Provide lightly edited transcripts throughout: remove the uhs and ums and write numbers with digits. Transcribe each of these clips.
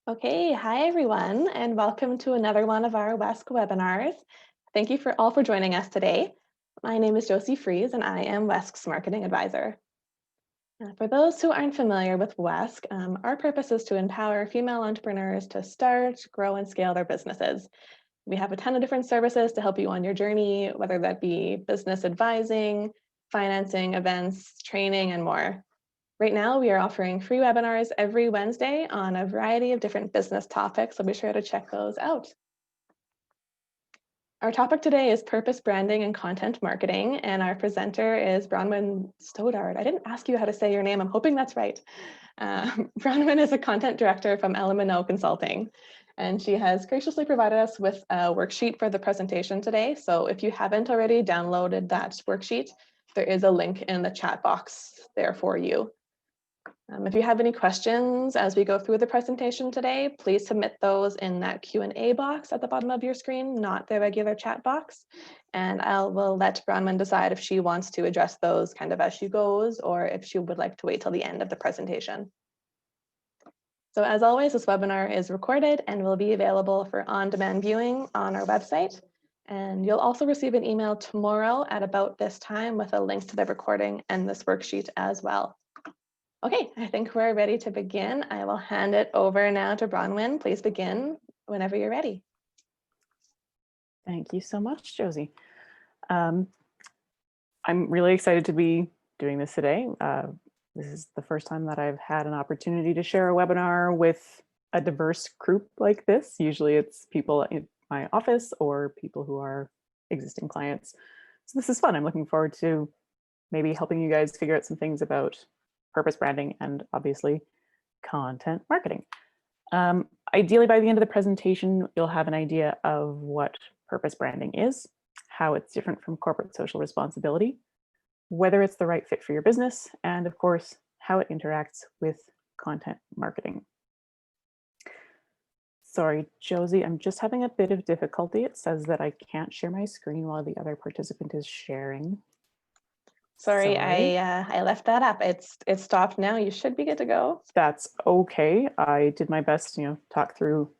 Okay, hi everyone, and welcome to another one of our WESC webinars. Thank you all for joining us today. My name is Josie Fries, and I am WESC's Marketing Advisor. For those who aren't familiar with WESC, our purpose is to empower female entrepreneurs to start, grow, and scale their businesses. We have a ton of different services to help you on your journey, whether that be business advising, financing, events, training, and more. Right now, we are offering free webinars every Wednesday on a variety of different business topics, so be sure to check those out. Our topic today is purpose branding and content marketing, and our presenter is Bronwyn Stoddard. I didn't ask you how to say your name. I'm hoping that's right. Bronwyn is a content director from LMNO Consulting, and she has graciously provided us with a worksheet for the presentation today. So if you haven't already downloaded that worksheet, there is a link in the chat box there for you. If you have any questions as we go through the presentation today, please submit those in that Q&A box at the bottom of your screen, not the regular chat box. And will let Bronwyn decide if she wants to address those kind of as she goes, or if she would like to wait till the end of the presentation. So as always, this webinar is recorded and will be available for on-demand viewing on our website. And you'll also receive an email tomorrow at about this time with a link to the recording and this worksheet as well. Okay, I think we're ready to begin. I will hand it over now to Bronwyn. Please begin whenever you're ready. Thank you so much, Josie. I'm really excited to be doing this today. This is the first time that I've had an opportunity to share a webinar with a diverse group like this. Usually it's people in my office or people who are existing clients. So this is fun. I'm looking forward to maybe helping you guys figure out some things about purpose branding and obviously content marketing. Ideally, by the end of the presentation, you'll have an idea of what purpose branding is, how it's different from corporate social responsibility, whether it's the right fit for your business, and of course, how it interacts with content marketing. Sorry, Josie, I'm just having a bit of difficulty. It says that I can't share my screen while the other participant is sharing. Sorry. I left that up. It's stopped now. You should be good to go. That's okay. I did my best to talk through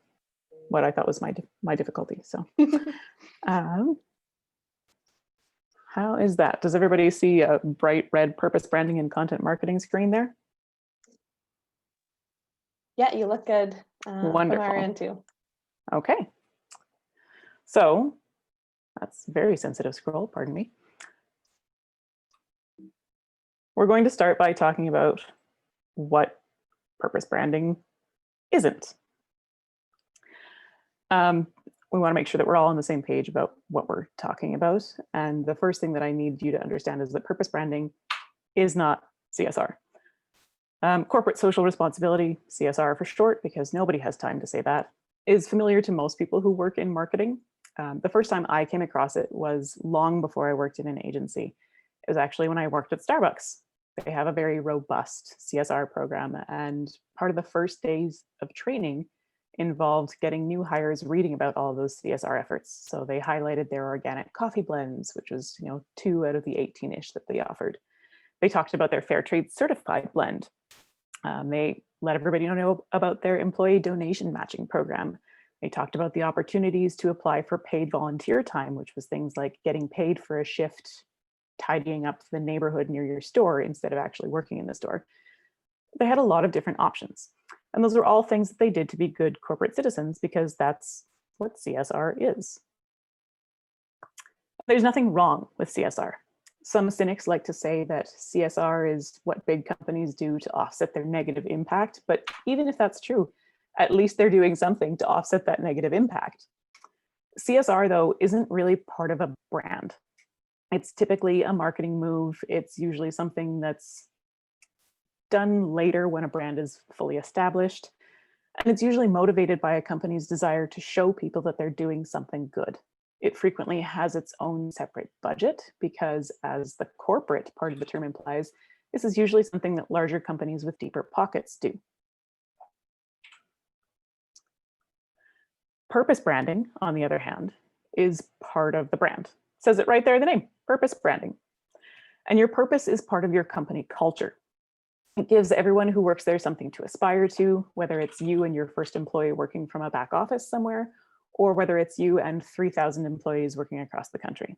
what I thought was my difficulty. So how is that? Does everybody see a bright red purpose branding and content marketing screen there? Yeah, you look good. Wonderful. From our end too. Okay. So that's very sensitive scroll, pardon me. We're going to start by talking about what purpose branding isn't. We want to make sure that we're all on the same page about what we're talking about. And the first thing that I need you to understand is that purpose branding is not CSR. Corporate social responsibility, CSR for short, because nobody has time to say that, is familiar to most people who work in marketing. The first time I came across it was long before I worked in an agency. It was actually when I worked at Starbucks. They have a very robust CSR program, and part of the first days of training involved getting new hires reading about all of those CSR efforts. So they highlighted their organic coffee blends, which was 2 out of the 18-ish that they offered. They talked about their fair trade certified blend. They let everybody know about their employee donation matching program. They talked about the opportunities to apply for paid volunteer time, which was things like getting paid for a shift tidying up the neighborhood near your store instead of actually working in the store. They had a lot of different options. And those are all things that they did to be good corporate citizens, because that's what CSR is. There's nothing wrong with CSR. Some cynics like to say that CSR is what big companies do to offset their negative impact, but even if that's true, at least they're doing something to offset that negative impact. CSR, though, isn't really part of a brand. It's typically a marketing move. It's usually something that's done later when a brand is fully established. And it's usually motivated by a company's desire to show people that they're doing something good. It frequently has its own separate budget because, as the corporate part of the term implies, this is usually something that larger companies with deeper pockets do. Purpose branding, on the other hand, is part of the brand. It says it right there in the name, purpose branding. And your purpose is part of your company culture. It gives everyone who works there something to aspire to, whether it's you and your first employee working from a back office somewhere, or whether it's you and 3,000 employees working across the country.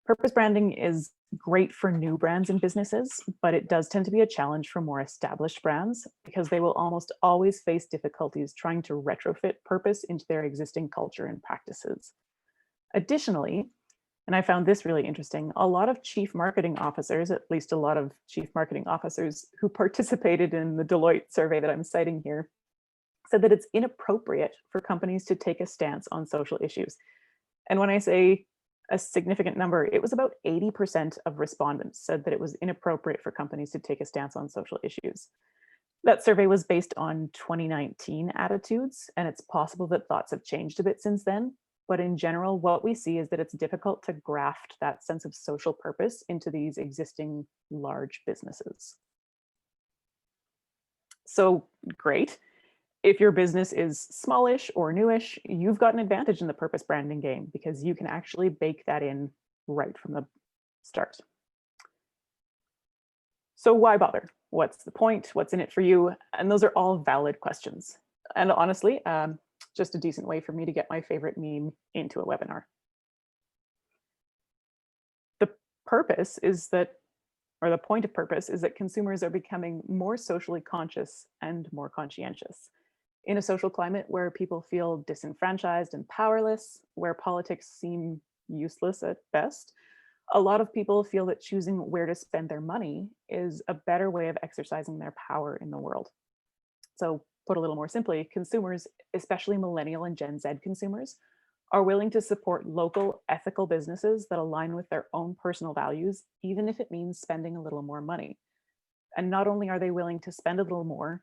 Purpose branding is great for new brands and businesses, but it does tend to be a challenge for more established brands because they will almost always face difficulties trying to retrofit purpose into their existing culture and practices. Additionally, and I found this really interesting, a lot of chief marketing officers, at least a lot of chief marketing officers who participated in the Deloitte survey that I'm citing here, said that it's inappropriate for companies to take a stance on social issues. And when I say a significant number, it was about 80% of respondents said that it was inappropriate for companies to take a stance on social issues. That survey was based on 2019 attitudes, and it's possible that thoughts have changed a bit since then. But in general, what we see is that it's difficult to graft that sense of social purpose into these existing large businesses. So great. If your business is smallish or newish, you've got an advantage in the purpose branding game because you can actually bake that in right from the start. So why bother? What's the point? What's in it for you? And those are all valid questions. And honestly, just a decent way for me to get my favorite meme into a webinar. The purpose is that, or the point of purpose is that consumers are becoming more socially conscious and more conscientious. In a social climate where people feel disenfranchised and powerless, where politics seem useless at best, a lot of people feel that choosing where to spend their money is a better way of exercising their power in the world. So put a little more simply, consumers, especially millennial and Gen Z consumers, are willing to support local ethical businesses that align with their own personal values, even if it means spending a little more money. And not only are they willing to spend a little more,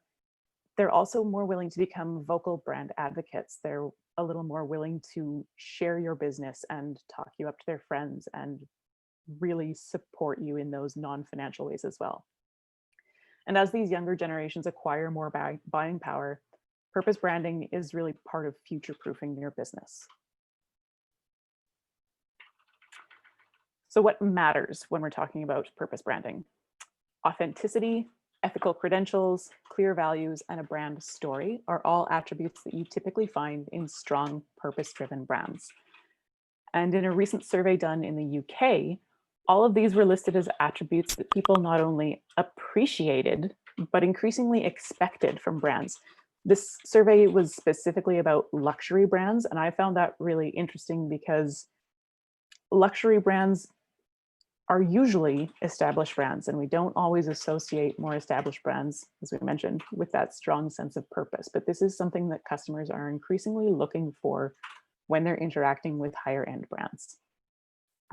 they're also more willing to become vocal brand advocates. They're a little more willing to share your business and talk you up to their friends and really support you in those non-financial ways as well. And as these younger generations acquire more buying power, purpose branding is really part of future-proofing your business. So what matters when we're talking about purpose branding? Authenticity, ethical credentials, clear values, and a brand story are all attributes that you typically find in strong purpose-driven brands. And in a recent survey done in the UK, all of these were listed as attributes that people not only appreciated, but increasingly expected from brands. This survey was specifically about luxury brands, and I found that really interesting because luxury brands are usually established brands, and we don't always associate more established brands, as we mentioned, with that strong sense of purpose. But this is something that customers are increasingly looking for when they're interacting with higher end brands.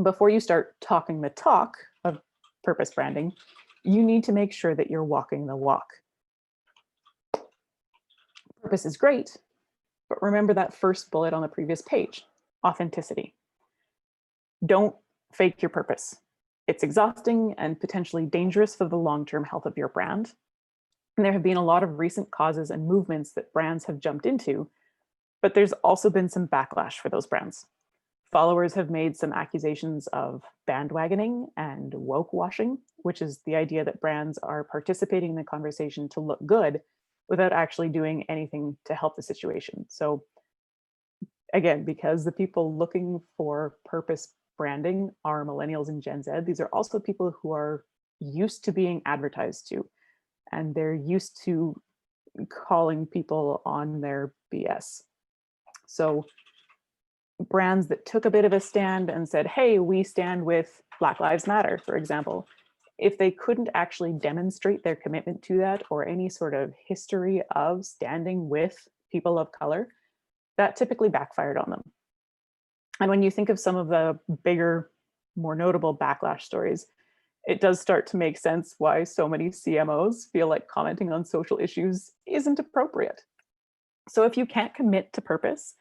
Before you start talking the talk of purpose branding, you need to make sure that you're walking the walk. Purpose is great, but remember that first bullet on the previous page, authenticity. Don't fake your purpose. It's exhausting and potentially dangerous for the long-term health of your brand. And there have been a lot of recent causes and movements that brands have jumped into, but there's also been some backlash for those brands. Followers have made some accusations of bandwagoning and woke washing, which is the idea that brands are participating in the conversation to look good without actually doing anything to help the situation. So again, because the people looking for purpose branding are millennials and Gen Z, these are also people who are used to being advertised to, and they're used to calling people on their BS. So brands that took a bit of a stand and said, hey, we stand with Black Lives Matter, for example, if they couldn't actually demonstrate their commitment to that or any sort of history of standing with people of color, that typically backfired on them. And when you think of some of the bigger, more notable backlash stories, it does start to make sense why so many CMOs feel like commenting on social issues isn't appropriate. So if you can't commit to purpose,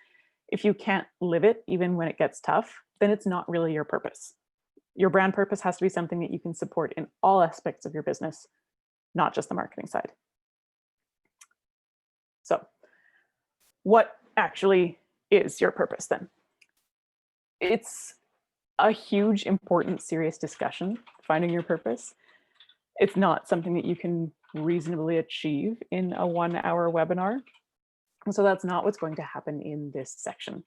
if you can't live it, even when it gets tough, then it's not really your purpose. Your brand purpose has to be something that you can support in all aspects of your business, not just the marketing side. So what actually is your purpose then? It's a huge, important, serious discussion, finding your purpose. It's not something that you can reasonably achieve in a 1-hour webinar. And so that's not what's going to happen in this section.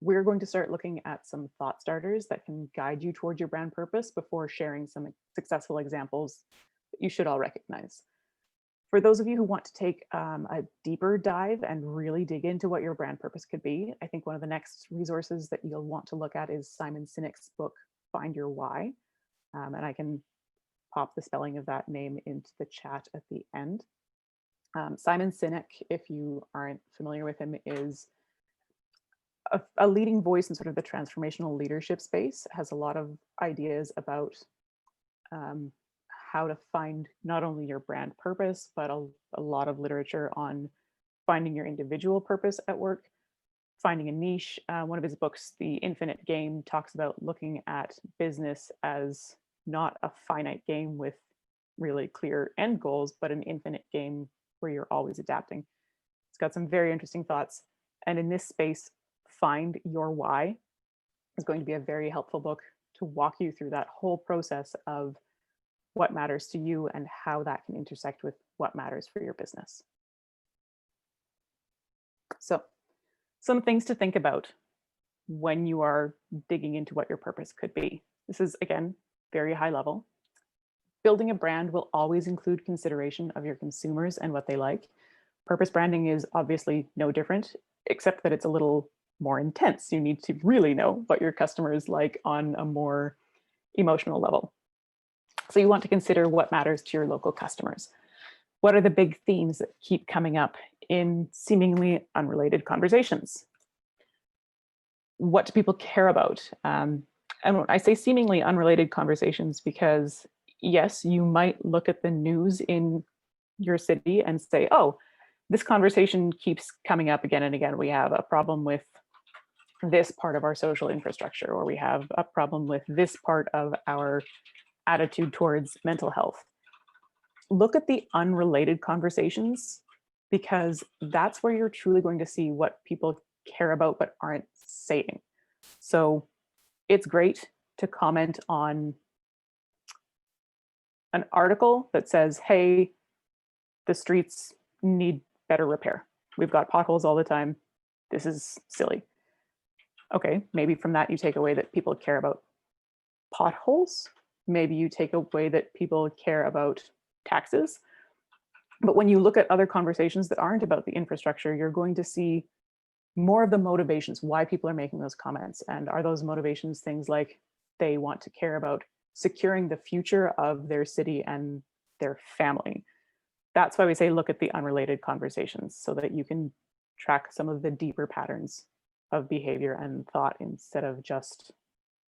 We're going to start looking at some thought starters that can guide you towards your brand purpose before sharing some successful examples that you should all recognize. For those of you who want to take a deeper dive and really dig into what your brand purpose could be, I think one of the next resources that you'll want to look at is Simon Sinek's book, Find Your Why. And I can pop the spelling of that name into the chat at the end. Simon Sinek, if you aren't familiar with him, is a leading voice in sort of the transformational leadership space, has a lot of ideas about how to find not only your brand purpose, but a lot of literature on finding your individual purpose at work, finding a niche. One of his books, The Infinite Game, talks about looking at business as not a finite game with really clear end goals, but an infinite game where you're always adapting. It's got some very interesting thoughts. And in this space, Find Your Why is going to be a very helpful book to walk you through that whole process of what matters to you and how that can intersect with what matters for your business. So, some things to think about when you are digging into what your purpose could be. This is, again, very high level. Building a brand will always include consideration of your consumers and what they like. Purpose branding is obviously no different, except that it's a little more intense. You need to really know what your customers like on a more emotional level. So you want to consider what matters to your local customers. What are the big themes that keep coming up in seemingly unrelated conversations? What do people care about? And I say seemingly unrelated conversations because, yes, you might look at the news in your city and say, oh, this conversation keeps coming up again and again. We have a problem with this part of our social infrastructure, or we have a problem with this part of our attitude towards mental health. Look at the unrelated conversations, because that's where you're truly going to see what people care about but aren't saying. So it's great to comment on an article that says, hey, the streets need better repair. We've got potholes all the time. This is silly. Okay, maybe from that you take away that people care about potholes. Maybe you take away that people care about taxes. But when you look at other conversations that aren't about the infrastructure, you're going to see more of the motivations, why people are making those comments. And are those motivations things like they want to care about securing the future of their city and their family? That's why we say look at the unrelated conversations, so that you can track some of the deeper patterns of behavior and thought instead of just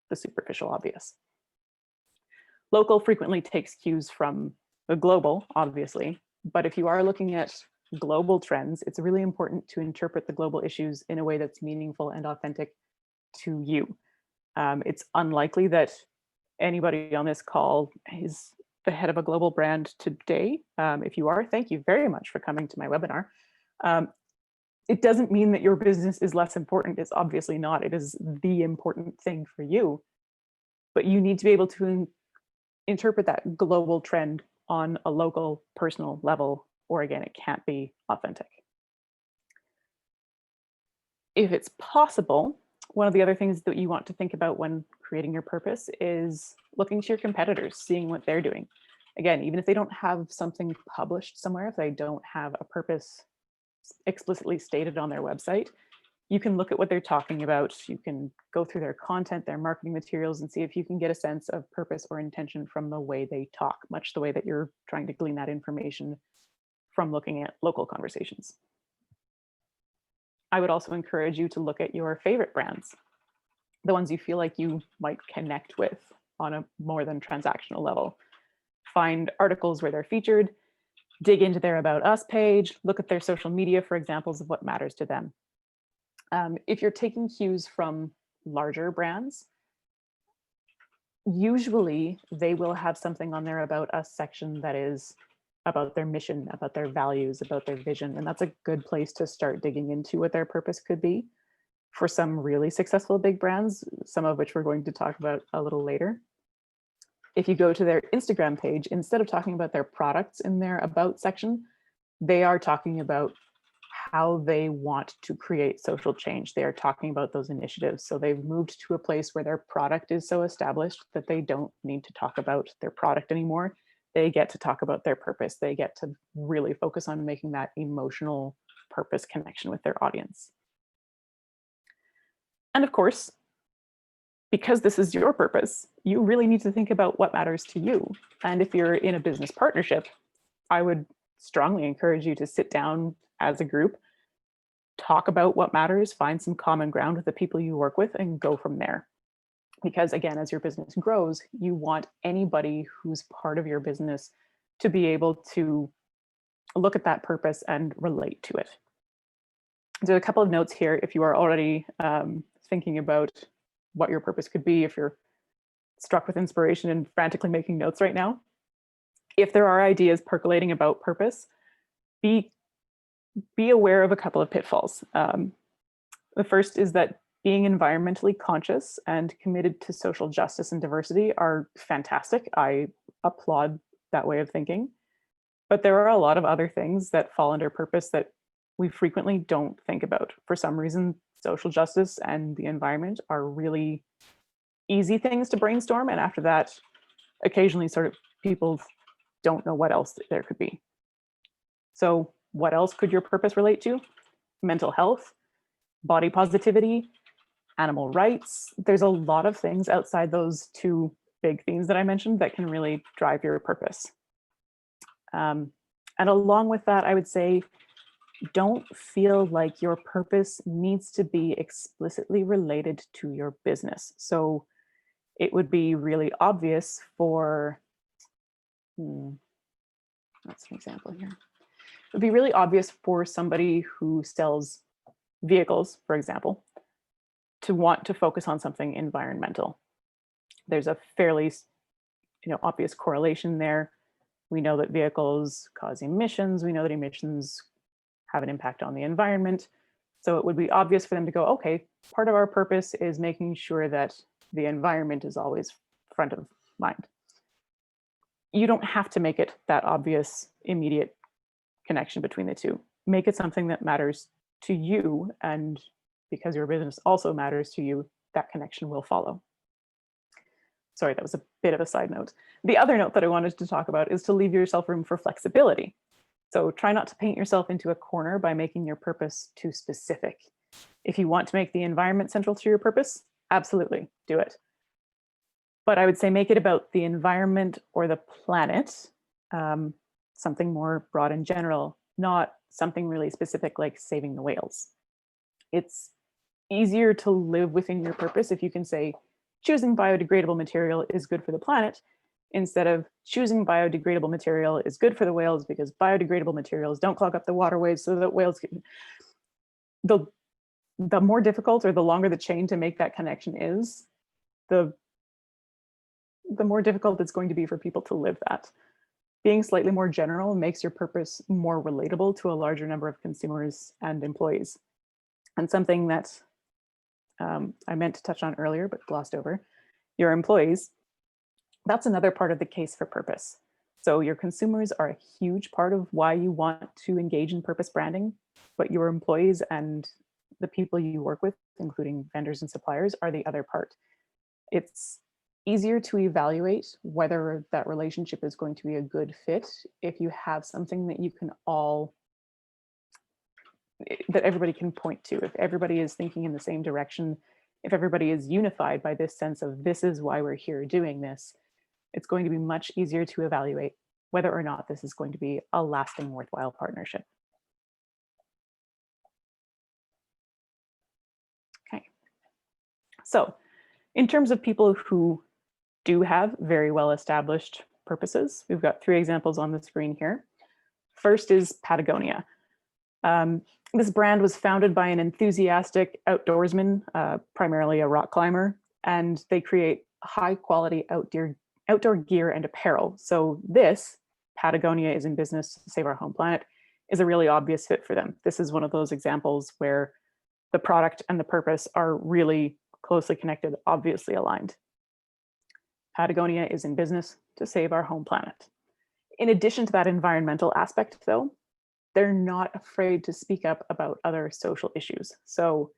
the superficial obvious. Local frequently takes cues from the global, obviously, but if you are looking at global trends, it's really important to interpret the global issues in a way that's meaningful and authentic to you. It's unlikely that anybody on this call is the head of a global brand today. If you are, thank you very much for coming to my webinar. It doesn't mean that your business is less important. It's obviously not. It is the important thing for you. But you need to be able to interpret that global trend on a local, personal level, or again, it can't be authentic. If it's possible, one of the other things that you want to think about when creating your purpose is looking to your competitors, seeing what they're doing. Again, even if they don't have something published somewhere, if they don't have a purpose explicitly stated on their website, You can look at what they're talking about. You can go through their content, their marketing materials, and see if you can get a sense of purpose or intention from the way they talk, much the way that you're trying to glean that information from looking at local conversations. I would also encourage you to look at your favorite brands, the ones you feel like you might connect with on a more than transactional level. Find articles where they're featured, dig into their About Us page, look at their social media for examples of what matters to them. If you're taking cues from larger brands, usually they will have something on their About Us section that is about their mission, about their values, about their vision. And that's a good place to start digging into what their purpose could be for some really successful big brands, some of which we're going to talk about a little later. If you go to their Instagram page, instead of talking about their products in their About section, they are talking about how they want to create social change. They are talking about those initiatives. So they've moved to a place where their product is so established that they don't need to talk about their product anymore. They get to talk about their purpose. They get to really focus on making that emotional purpose connection with their audience. And of course, because this is your purpose, you really need to think about what matters to you. And if you're in a business partnership, I would strongly encourage you to sit down as a group, talk about what matters, find some common ground with the people you work with, and go from there. Because again, as your business grows, you want anybody who's part of your business to be able to look at that purpose and relate to it. So a couple of notes here, if you are already thinking about what your purpose could be, if you're struck with inspiration and frantically making notes right now, if there are ideas percolating about purpose, be aware of a couple of pitfalls. The first is that being environmentally conscious and committed to social justice and diversity are fantastic. I applaud that way of thinking. But there are a lot of other things that fall under purpose that we frequently don't think about. For some reason, social justice and the environment are really easy things to brainstorm. And after that, occasionally sort of people don't know what else there could be. So what else could your purpose relate to? Mental health, body positivity, animal rights. There's a lot of things outside those two big themes that I mentioned that can really drive your purpose. And along with that, I would say, don't feel like your purpose needs to be explicitly related to your business. So it would be really obvious for, that's an example here. It would be really obvious for somebody who sells vehicles, for example, to want to focus on something environmental. There's a fairly, obvious correlation there. We know that vehicles cause emissions. We know that emissions have an impact on the environment. So it would be obvious for them to go, okay, part of our purpose is making sure that the environment is always front of mind. You don't have to make it that obvious, immediate connection between the two. Make it something that matters to you, and because your business also matters to you, that connection will follow. Sorry, that was a bit of a side note. The other note that I wanted to talk about is to leave yourself room for flexibility. So try not to paint yourself into a corner by making your purpose too specific. If you want to make the environment central to your purpose, absolutely do it. But I would say make it about the environment or the planet, something more broad and general, not something really specific like saving the whales. It's easier to live within your purpose if you can say choosing biodegradable material is good for the planet, instead of choosing biodegradable material is good for the whales because biodegradable materials don't clog up the waterways so that whales can. The more difficult or the longer the chain to make that connection is, the more difficult it's going to be for people to live that. Being slightly more general makes your purpose more relatable to a larger number of consumers and employees. And something that I meant to touch on earlier, but glossed over, your employees, that's another part of the case for purpose. So your consumers are a huge part of why you want to engage in purpose branding, but your employees and the people you work with, including vendors and suppliers, are the other part. It's easier to evaluate whether that relationship is going to be a good fit if you have something that you can all that everybody can point to. If everybody is thinking in the same direction, if everybody is unified by this sense of this is why we're here doing this, it's going to be much easier to evaluate whether or not this is going to be a lasting, worthwhile partnership. Okay. So in terms of people who do have very well established purposes, we've got 3 examples on the screen here. First is Patagonia. This brand was founded by an enthusiastic outdoorsman, primarily a rock climber, and they create high quality outdoor gear and apparel. So this, Patagonia is in business to save our home planet, is a really obvious fit for them. This is one of those examples where the product and the purpose are really closely connected, obviously aligned. Patagonia is in business to save our home planet. In addition to that environmental aspect, though, they're not afraid to speak up about other social issues. So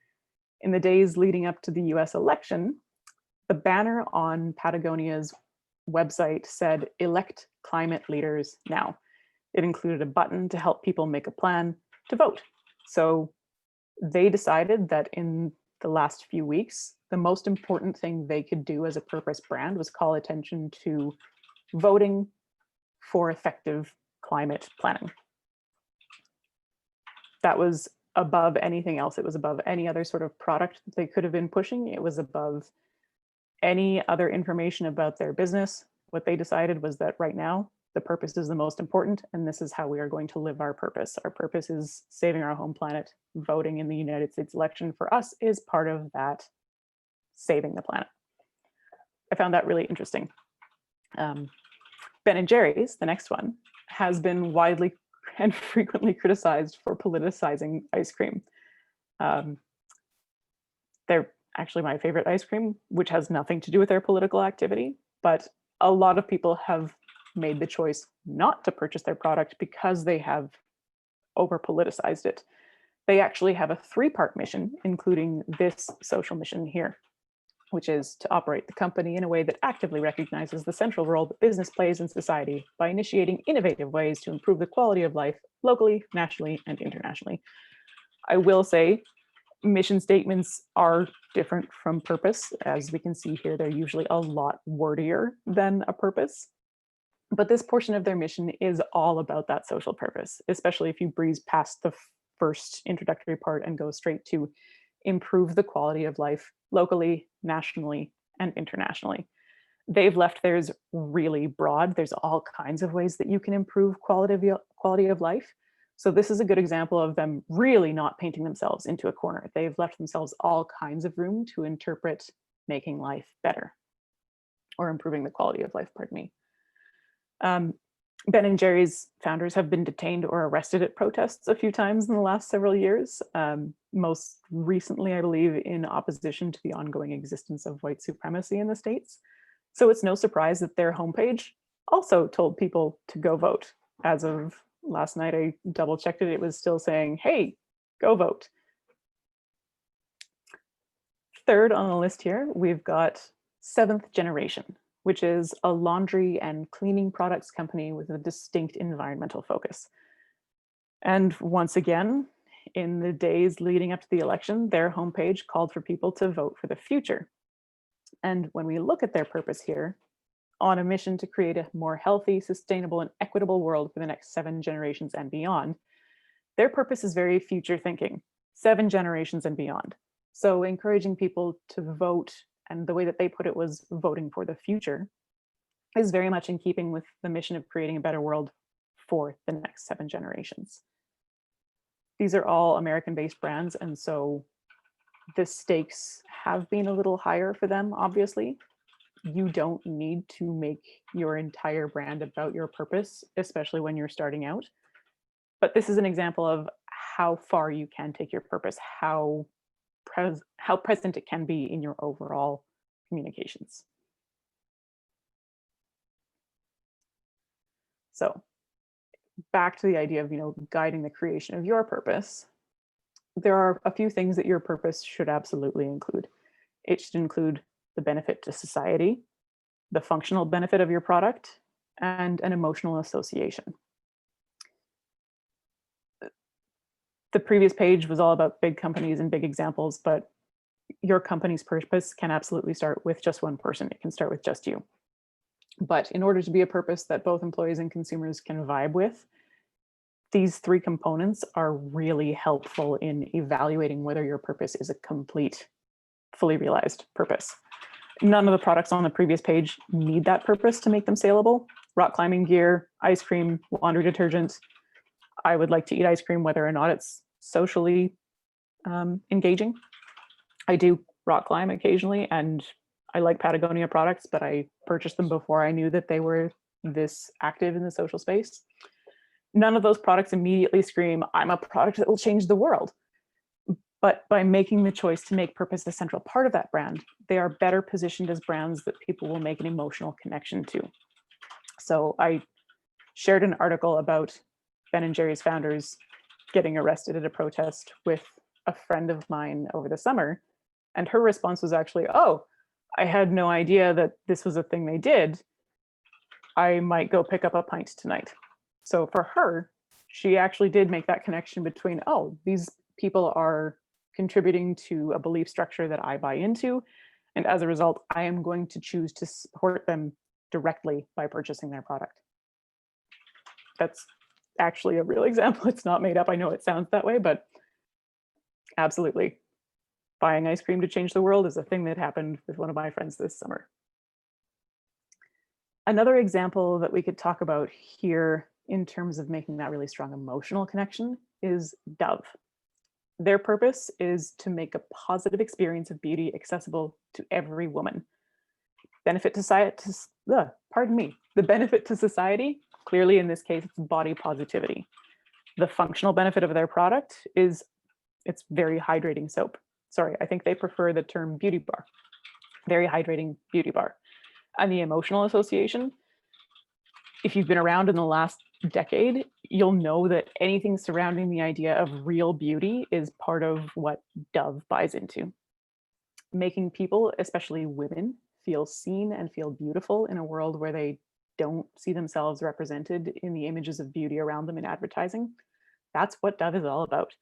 in the days leading up to the US election, the banner on Patagonia's website said, "Elect climate leaders now." It included a button to help people make a plan to vote. So they decided that in the last few weeks, the most important thing they could do as a purpose brand was call attention to voting for effective climate planning. That was above anything else. It was above any other sort of product that they could have been pushing. It was above any other information about their business. What they decided was that right now, the purpose is the most important, and this is how we are going to live our purpose. Our purpose is saving our home planet. Voting in the United States election for us is part of that saving the planet. I found that really interesting. Ben & Jerry's, the next one, has been widely and frequently criticized for politicizing ice cream. They're actually my favorite ice cream, which has nothing to do with their political activity, but a lot of people have made the choice not to purchase their product because they have over politicized it. They actually have a 3-part mission, including this social mission here, which is to operate the company in a way that actively recognizes the central role that business plays in society by initiating innovative ways to improve the quality of life locally, nationally, and internationally. I will say mission statements are different from purpose. As we can see here, they're usually a lot wordier than a purpose. But this portion of their mission is all about that social purpose, especially if you breeze past the first introductory part and go straight to improve the quality of life locally, nationally, and internationally. They've left theirs really broad. There's all kinds of ways that you can improve quality of life. So this is a good example of them really not painting themselves into a corner. They've left themselves all kinds of room to interpret making life better or improving the quality of life, pardon me. Ben & Jerry's founders have been detained or arrested at protests a few times in the last several years. Most recently, I believe, in opposition to the ongoing existence of white supremacy in the States. So it's no surprise that their homepage also told people to go vote. As of last night, I double checked it. It was still saying, hey, go vote. Third on the list here, we've got Seventh Generation, which is a laundry and cleaning products company with a distinct environmental focus. And once again, in the days leading up to the election, their homepage called for people to vote for the future. And when we look at their purpose here, on a mission to create a more healthy, sustainable, and equitable world for the next 7 generations and beyond, their purpose is very future thinking, 7 generations and beyond. So encouraging people to vote, and the way that they put it was voting for the future, is very much in keeping with the mission of creating a better world for the next 7 generations. These are all American-based brands, and so the stakes have been a little higher for them, obviously. You don't need to make your entire brand about your purpose, especially when you're starting out. But this is an example of how far you can take your purpose, how present it can be in your overall communications. So back to the idea of, guiding the creation of your purpose. There are a few things that your purpose should absolutely include. It should include the benefit to society, the functional benefit of your product, and an emotional association. the previous page was all about big companies and big examples, but your company's purpose can absolutely start with just one person. It can start with just you. But in order to be a purpose that both employees and consumers can vibe with, these three components are really helpful in evaluating whether your purpose is a complete, fully realized purpose. None of the products on the previous page need that purpose to make them saleable. Rock climbing gear, ice cream, laundry detergent. I would like to eat ice cream whether or not it's socially engaging. I do rock climb occasionally, and I like Patagonia products, but I purchased them before I knew that they were this active in the social space. None of those products immediately scream, I'm a product that will change the world. But by making the choice to make purpose a central part of that brand, they are better positioned as brands that people will make an emotional connection to. So I shared an article about Ben & Jerry's founders getting arrested at a protest with a friend of mine over the summer. And her response was actually, oh, I had no idea that this was a thing they did. I might go pick up a pint tonight. So for her, she actually did make that connection between, oh, these people are contributing to a belief structure that I buy into. And as a result, I am going to choose to support them directly by purchasing their product. That's actually a real example. It's not made up. I know it sounds that way, but absolutely. Buying ice cream to change the world is a thing that happened with one of my friends this summer. Another example that we could talk about here in terms of making that really strong emotional connection is Dove. Their purpose is to make a positive experience of beauty accessible to every woman. Benefit to society, the benefit to society, clearly in this case, it's body positivity. The functional benefit of their product is it's very hydrating soap. Sorry, I think they prefer the term beauty bar. Very hydrating beauty bar. And the emotional association, if you've been around in the last decade, you'll know that anything surrounding the idea of real beauty is part of what Dove buys into. Making people, especially women, feel seen and feel beautiful in a world where they don't see themselves represented in the images of beauty around them in advertising. That's what Dove is all about.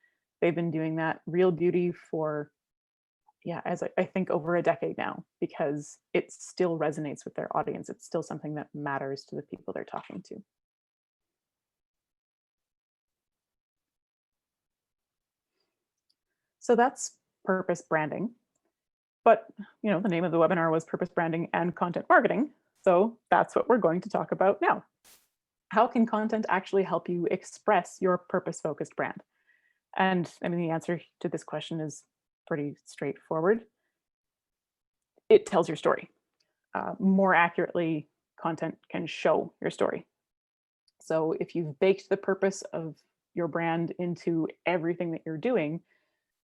They've been doing that real beauty for, as I think over a decade now, because it still resonates with their audience. It's still something that matters to the people they're talking to. So that's purpose branding. But the name of the webinar was purpose branding and content marketing. So that's what we're going to talk about now. How can content actually help you express your purpose-focused brand? And I mean, the answer to this question is pretty straightforward. It tells your story. More accurately, content can show your story. So if you've baked the purpose of your brand into everything that you're doing,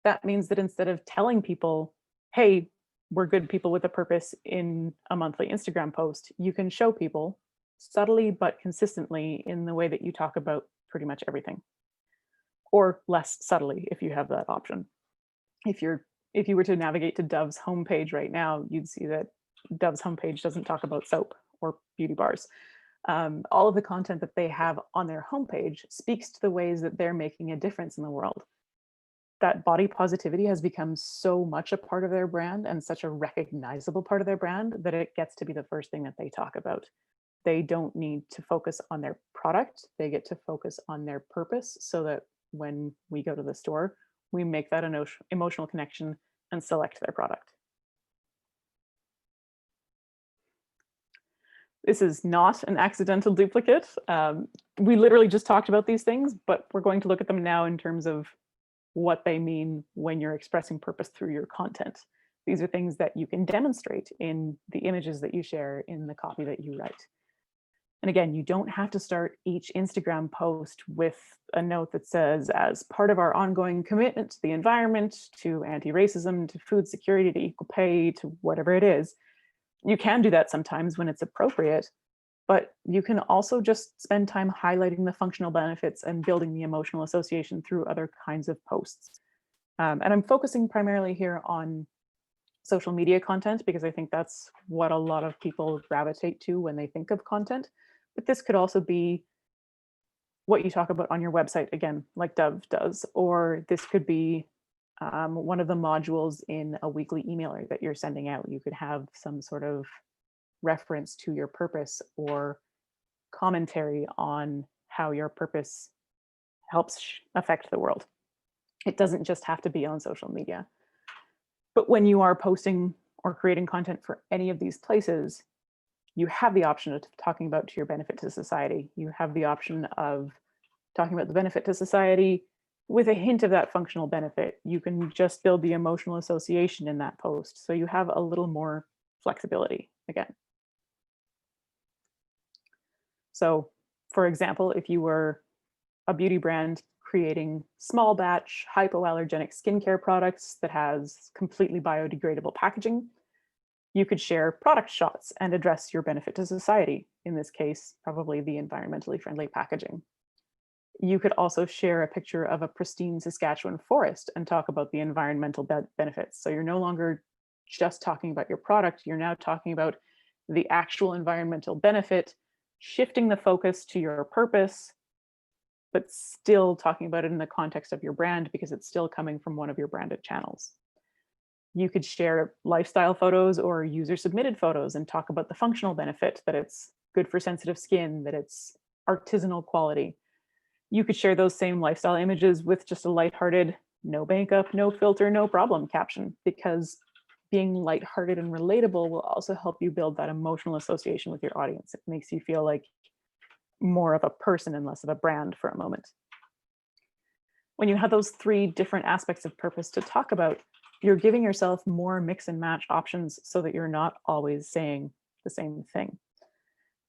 that means that instead of telling people, hey, we're good people with a purpose in a monthly Instagram post, you can show people subtly but consistently in the way that you talk about pretty much everything, or less subtly if you have that option. If you were to navigate to Dove's homepage right now, you'd see that Dove's homepage doesn't talk about soap or beauty bars. All of the content that they have on their homepage speaks to the ways that they're making a difference in the world. That body positivity has become so much a part of their brand and such a recognizable part of their brand that it gets to be the first thing that they talk about. They don't need to focus on their product. They get to focus on their purpose so that when we go to the store, we make that emotional connection and select their product. This is not an accidental duplicate. We literally just talked about these things, but we're going to look at them now in terms of what they mean when you're expressing purpose through your content. These are things that you can demonstrate in the images that you share, in the copy that you write. And again, you don't have to start each Instagram post with a note that says, as part of our ongoing commitment to the environment, to anti-racism, to food security, to equal pay, to whatever it is. You can do that sometimes when it's appropriate, but you can also just spend time highlighting the functional benefits and building the emotional association through other kinds of posts. And I'm focusing primarily here on social media content because I think that's what a lot of people gravitate to when they think of content. But this could also be what you talk about on your website, again, like Dove does, or this could be one of the modules in a weekly emailer that you're sending out. You could have some sort of reference to your purpose or commentary on how your purpose helps affect the world. It doesn't just have to be on social media. But when you are posting or creating content for any of these places, you have the option of talking about to your benefit to society. You have the option of talking about the benefit to society with a hint of that functional benefit. You can just build the emotional association in that post. So you have a little more flexibility again. So for example, if you were a beauty brand creating small batch hypoallergenic skincare products that has completely biodegradable packaging, you could share product shots and address your benefit to society. In this case, probably the environmentally friendly packaging. You could also share a picture of a pristine Saskatchewan forest and talk about the environmental benefits. So you're no longer just talking about your product, you're now talking about the actual environmental benefit, shifting the focus to your purpose, but still talking about it in the context of your brand because it's still coming from one of your branded channels. You could share lifestyle photos or user submitted photos and talk about the functional benefit, that it's good for sensitive skin, that it's artisanal quality. You could share those same lifestyle images with just a lighthearted, no makeup, no filter, no problem caption, because being lighthearted and relatable will also help you build that emotional association with your audience. It makes you feel like more of a person and less of a brand for a moment. When you have those three different aspects of purpose to talk about, you're giving yourself more mix and match options so that you're not always saying the same thing.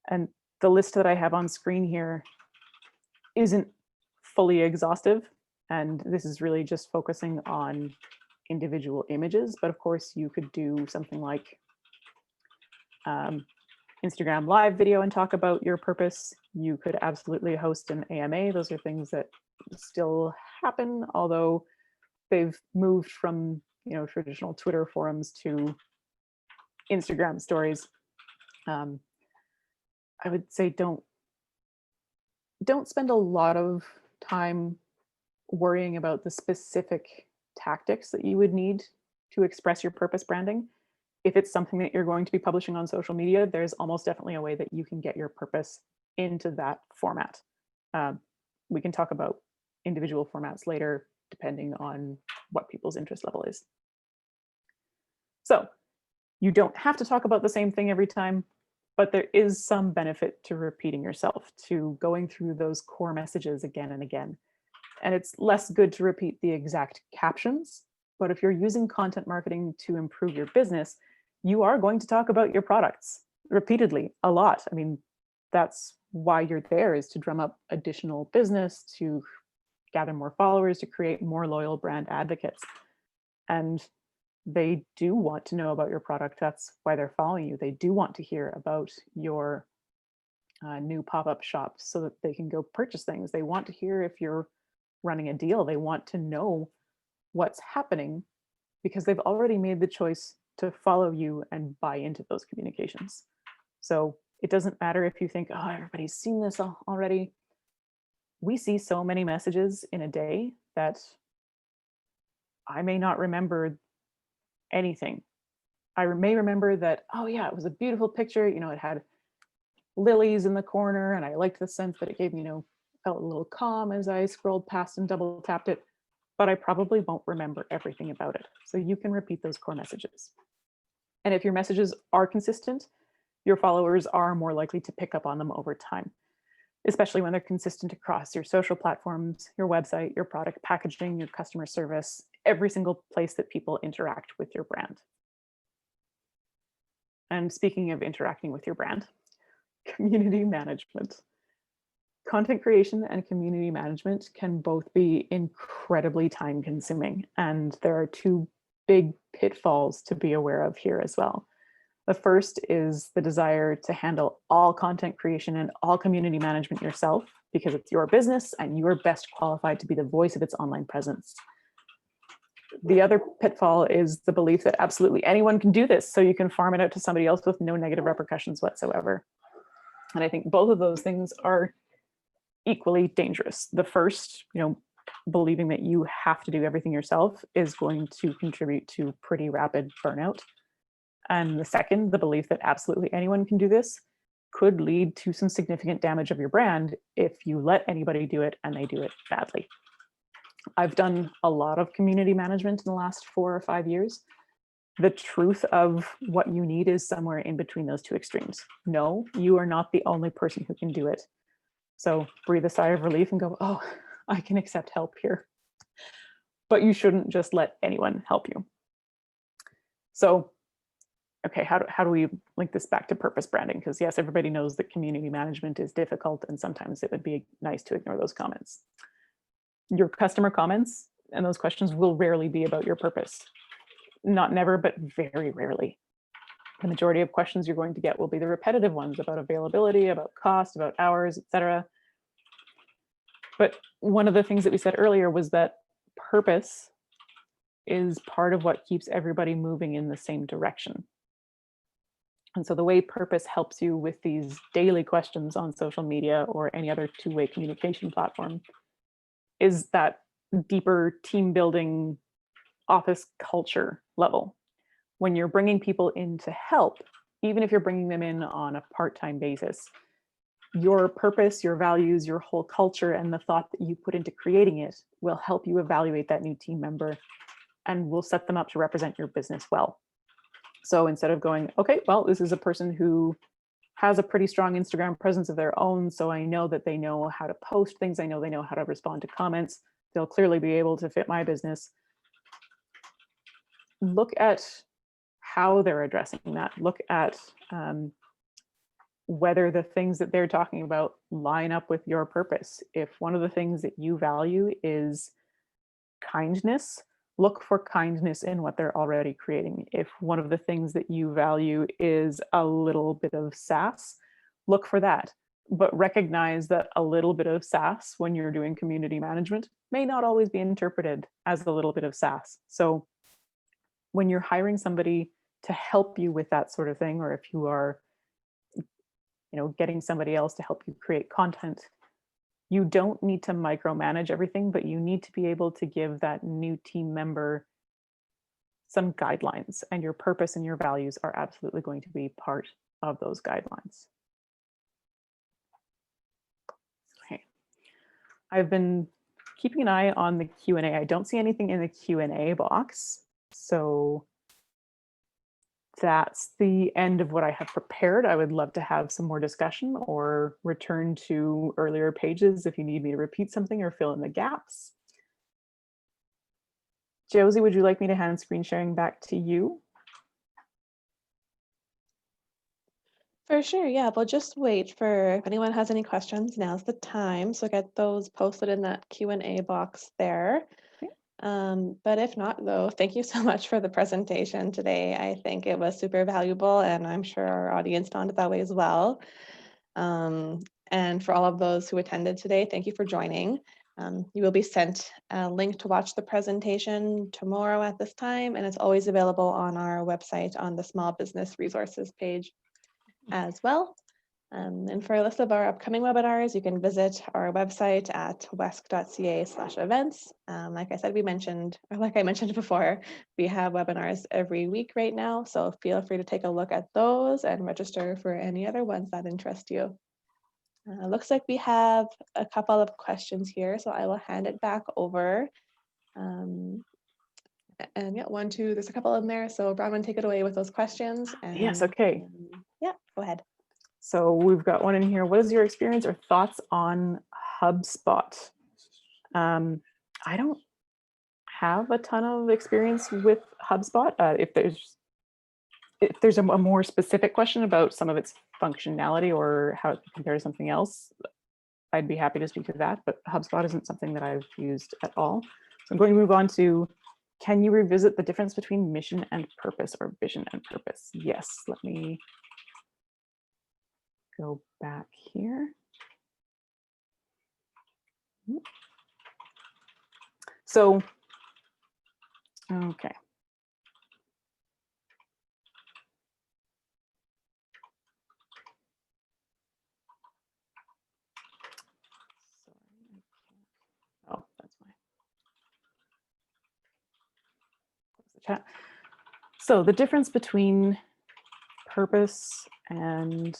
And the list that I have on screen here isn't fully exhaustive, and this is really just focusing on individual images, but of course you could do something like Instagram live video and talk about your purpose. You could absolutely host an AMA. Those are things that still happen, although they've moved from traditional Twitter forums to Instagram stories. I would say don't spend a lot of time worrying about the specific tactics that you would need to express your purpose branding. If it's something that you're going to be publishing on social media, there's almost definitely a way that you can get your purpose into that format. We can talk about individual formats later, depending on what people's interest level is. So you don't have to talk about the same thing every time, but there is some benefit to repeating yourself, to going through those core messages again and again. And it's less good to repeat the exact captions, but if you're using content marketing to improve your business, you are going to talk about your products repeatedly a lot. I mean, that's why you're there, is to drum up additional business, to gather more followers, to create more loyal brand advocates. And they do want to know about your product. That's why they're following you. They do want to hear about your new pop-up shop so that they can go purchase things. They want to hear if you're running a deal. They want to know what's happening because they've already made the choice to follow you and buy into those communications. So it doesn't matter if you think, oh, everybody's seen this already. We see so many messages in a day that I may not remember anything. I may remember that, oh yeah, it was a beautiful picture. It had lilies in the corner and I liked the sense that it gave me, felt a little calm as I scrolled past and double tapped it, but I probably won't remember everything about it. So you can repeat those core messages. And if your messages are consistent, your followers are more likely to pick up on them over time, especially when they're consistent across your social platforms, your website, your product packaging, your customer service, every single place that people interact with your brand. And speaking of interacting with your brand, community management. Content creation and community management can both be incredibly time consuming, and there are two big pitfalls to be aware of here as well. The first is the desire to handle all content creation and all community management yourself because it's your business and you are best qualified to be the voice of its online presence. The other pitfall is the belief that absolutely anyone can do this, so you can farm it out to somebody else with no negative repercussions whatsoever. And I think both of those things are equally dangerous. The first, believing that you have to do everything yourself is going to contribute to pretty rapid burnout. And the second, the belief that absolutely anyone can do this, could lead to some significant damage of your brand if you let anybody do it and they do it badly. I've done a lot of community management in the last 4 or 5 years. The truth of what you need is somewhere in between those two extremes. No, you are not the only person who can do it. So breathe a sigh of relief and go, oh, I can accept help here. But you shouldn't just let anyone help you. So, okay, how do we link this back to purpose branding? Because yes, everybody knows that community management is difficult, and sometimes it would be nice to ignore those comments. Your customer comments and those questions will rarely be about your purpose. Not never, but very rarely. The majority of questions you're going to get will be the repetitive ones about availability, about cost, about hours, etc. But one of the things that we said earlier was that purpose is part of what keeps everybody moving in the same direction. And so the way purpose helps you with these daily questions on social media or any other two-way communication platform is that deeper team building office culture level. When you're bringing people in to help, even if you're bringing them in on a part-time basis, your purpose, your values, your whole culture, and the thought that you put into creating it will help you evaluate that new team member and will set them up to represent your business well. So instead of going, okay, well, this is a person who has a pretty strong Instagram presence of their own, so I know that they know how to post things, I know they know how to respond to comments, they'll clearly be able to fit my business. Look at how they're addressing that. Look at whether the things that they're talking about line up with your purpose. If one of the things that you value is kindness, look for kindness in what they're already creating. If one of the things that you value is a little bit of sass, look for that. But recognize that a little bit of sass when you're doing community management may not always be interpreted as a little bit of sass. So when you're hiring somebody to help you with that sort of thing, or if you are, getting somebody else to help you create content, you don't need to micromanage everything, but you need to be able to give that new team member some guidelines, and your purpose and your values are absolutely going to be part of those guidelines. Okay. I've been keeping an eye on the Q&A. I don't see anything in the Q&A box, so that's the end of what I have prepared. I would love to have some more discussion or return to earlier pages if you need me to repeat something or fill in the gaps. Josie, would you like me to hand screen sharing back to you? For sure, yeah. We'll just wait for if anyone has any questions. Now's the time. So get those posted in that Q&A box there. But if not, though, thank you so much for the presentation today. I think it was super valuable, and I'm sure our audience found it that way as well. And for all of those who attended today, thank you for joining. You will be sent a link to watch the presentation tomorrow at this time, and it's always available on our website on the Small Business Resources page as well. And for a list of our upcoming webinars, you can visit our website at wesc.ca/events. Like I said, like I mentioned before, we have webinars every week right now, so feel free to take a look at those and register for any other ones that interest you. Looks like we have a couple of questions here, so I will hand it back over. And yeah, 1, 2, there's a couple in there. So Bronwyn, take it away with those questions. And, yes, okay. Yeah, go ahead. So we've got one in here. What is your experience or thoughts on HubSpot? I don't have a ton of experience with HubSpot. If there's a more specific question about some of its functionality or how it compares to something else, I'd be happy to speak to that, but HubSpot isn't something that I've used at all. So I'm going to move on to, can you revisit the difference between mission and purpose or vision and purpose? Yes, let me go back here. So, okay. chat. So the difference between purpose and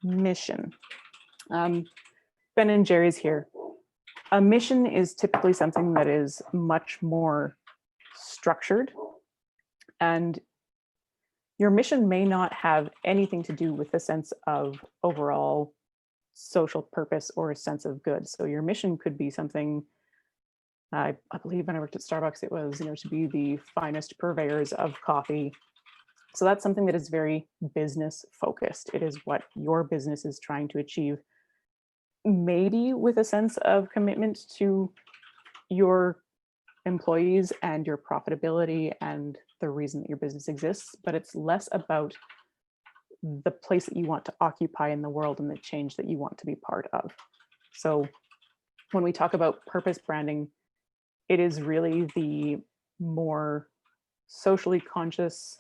mission. Ben and Jerry's here. A mission is typically something that is much more structured, and your mission may not have anything to do with the sense of overall social purpose or a sense of good. So your mission could be something, I believe when I worked at Starbucks, it was, to be the finest purveyors of coffee. So that's something that is very business focused. It is what your business is trying to achieve, maybe with a sense of commitment to your employees and your profitability and the reason that your business exists, but it's less about the place that you want to occupy in the world and the change that you want to be part of. So when we talk about purpose branding, it is really the more socially conscious,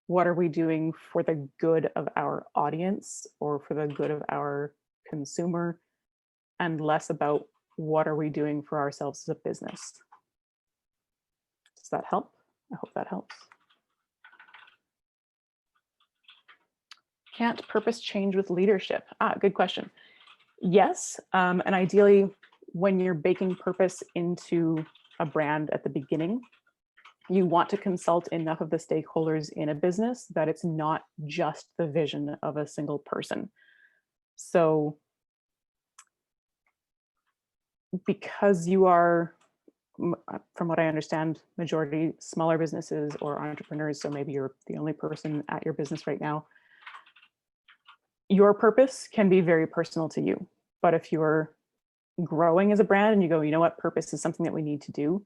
what are we doing for the good of our audience or for the good of our consumer, and less about what are we doing for ourselves as a business. Does that help? I hope that helps. Can't purpose change with leadership? Good question. Yes, and ideally, when you're baking purpose into a brand at the beginning, you want to consult enough of the stakeholders in a business that it's not just the vision of a single person. So because you are, from what I understand, majority smaller businesses or entrepreneurs, so maybe you're the only person at your business right now, your purpose can be very personal to you. But if you're growing as a brand and you go, you know what, purpose is something that we need to do,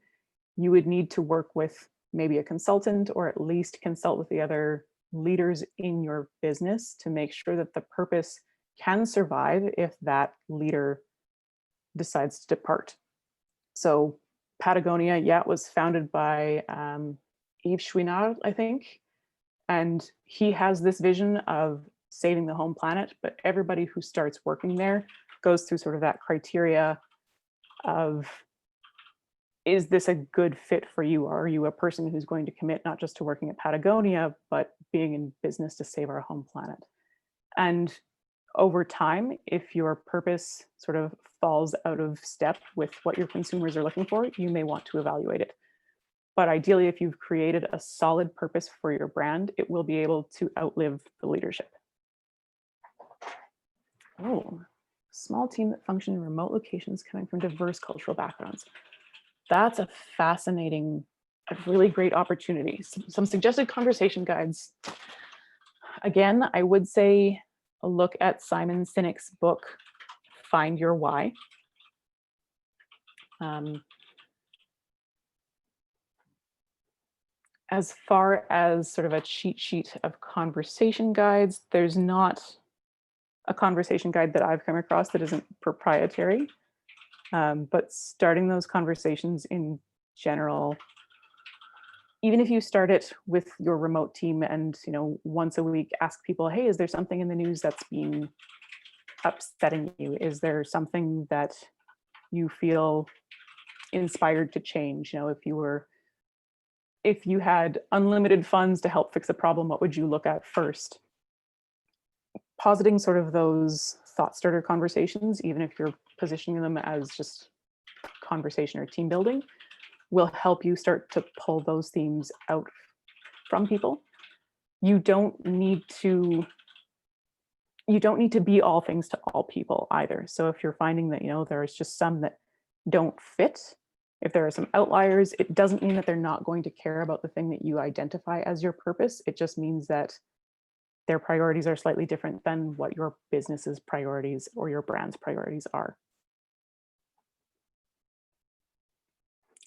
you would need to work with maybe a consultant or at least consult with the other leaders in your business to make sure that the purpose can survive if that leader decides to depart. So Patagonia, it was founded by Yves Chouinard, I think. And he has this vision of saving the home planet, but everybody who starts working there goes through sort of that criteria of, is this a good fit for you? Are you a person who's going to commit not just to working at Patagonia, but being in business to save our home planet? And over time, if your purpose sort of falls out of step with what your consumers are looking for, you may want to evaluate it. But ideally, if you've created a solid purpose for your brand, it will be able to outlive the leadership. Oh, small team that function in remote locations coming from diverse cultural backgrounds. That's a fascinating, a really great opportunity. Some suggested conversation guides. Again, I would say a look at Simon Sinek's book, Find Your Why. As far as sort of a cheat sheet of conversation guides, there's not a conversation guide that I've come across that isn't proprietary. But starting those conversations in general, even if you start it with your remote team and, once a week, ask people, hey, is there something in the news that's been upsetting you? Is there something that you feel inspired to change? If you had unlimited funds to help fix a problem, what would you look at first? Positing sort of those thought starter conversations, even if you're positioning them as just conversation or team building, will help you start to pull those themes out from people. You don't need to be all things to all people either. So if you're finding that, there's just some that don't fit, if there are some outliers, it doesn't mean that they're not going to care about the thing that you identify as your purpose. It just means that their priorities are slightly different than what your business's priorities or your brand's priorities are.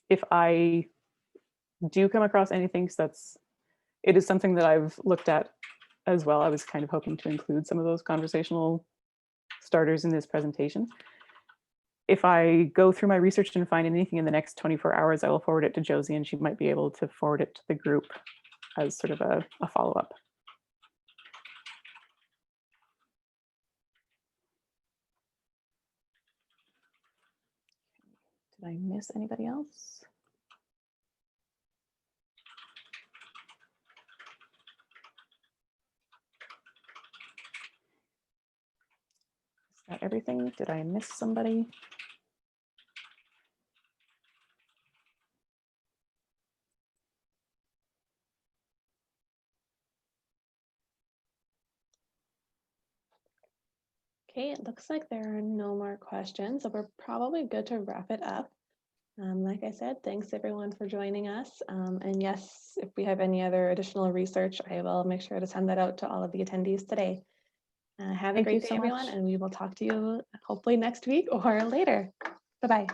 If I do come across anything, it is something that I've looked at as well. I was kind of hoping to include some of those conversational starters in this presentation. If I go through my research and find anything in the next 24 hours, I will forward it to Josie, and she might be able to forward it to the group as sort of a follow-up. Did I miss anybody else? everything. Did I miss somebody? Okay, it looks like there are no more questions, so we're probably good to wrap it up. Like I said, thanks everyone for joining us. And yes, if we have any other additional research, I will make sure to send that out to all of the attendees today. Have a Thank you great day, so everyone, much. and we will talk to you hopefully next week or later. Bye-bye.